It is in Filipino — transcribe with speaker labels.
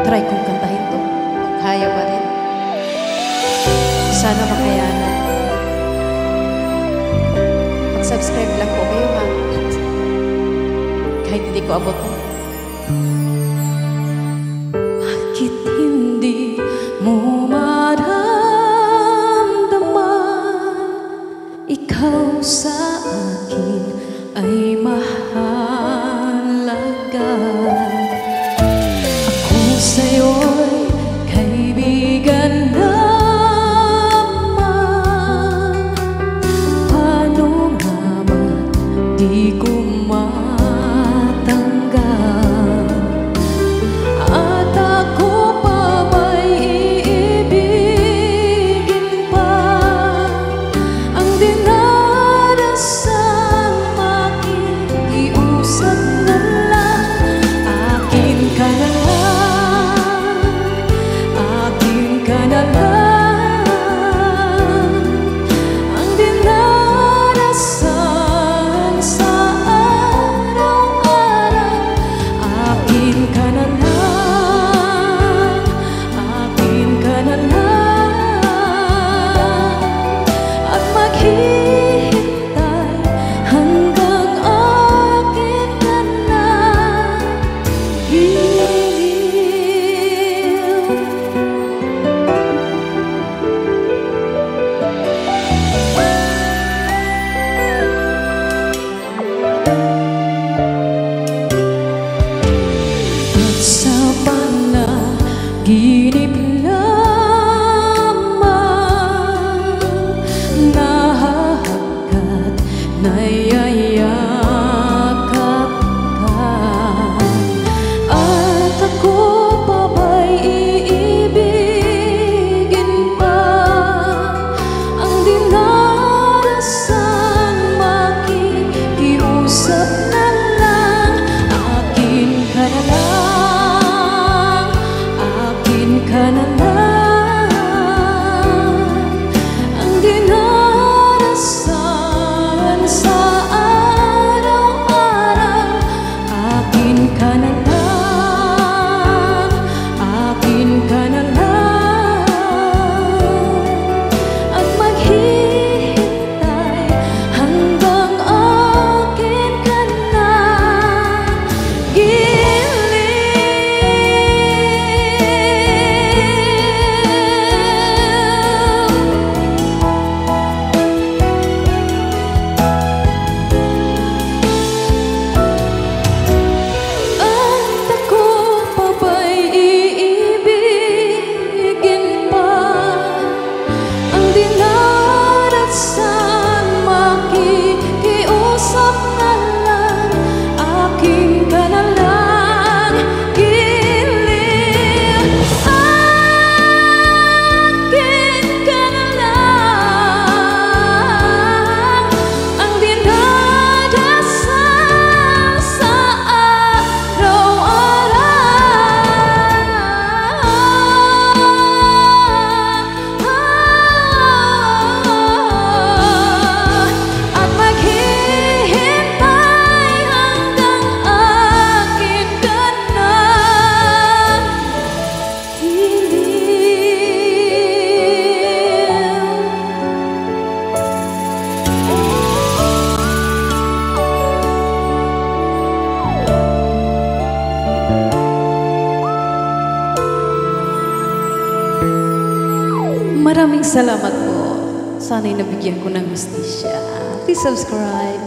Speaker 1: try kong kantahin to. Kaya pa rin. Sana makayanan. Mag-subscribe lang po kayo, ha? Kahit hindi ko abot. Bakit hindi mo maramdaman ikaw sa akin ay mahalaga? Ako sa'yo'y kaibigan naman. Paano nga ba di ko matanggap? At ako pa ba'y iibigin pa? Ang dinarasal makikiusap na lang. Akin ka na lang, akin ka na lang. Ang dinarasal sa araw-araw. Akin ka na lang, akin ka na lang. At maghihintay hanggang akin ka na hihil. At sa panaginip lamang nahahagkat, nayayakap ka. At ako pa ba'y iibigin pa? Ang dinarasal makikiusap na lang. Akin ka na lang, akin ka na lang. Ang dinarasal sa araw-araw. Akin ka na lang, akin ka na lang. At maghihintay hanggang akin ka na At ako pa ba'y iibigin pa? Ang dinarasal makikiusap na lang. Akin ka na lang, giliw. Akin ka na lang. Ang dinadasal sa araw-araw. At maghihintay hanggang akin ka na hihil. Maraming salamat po. Sana'y nabigyan ko ng hustisya. Please subscribe.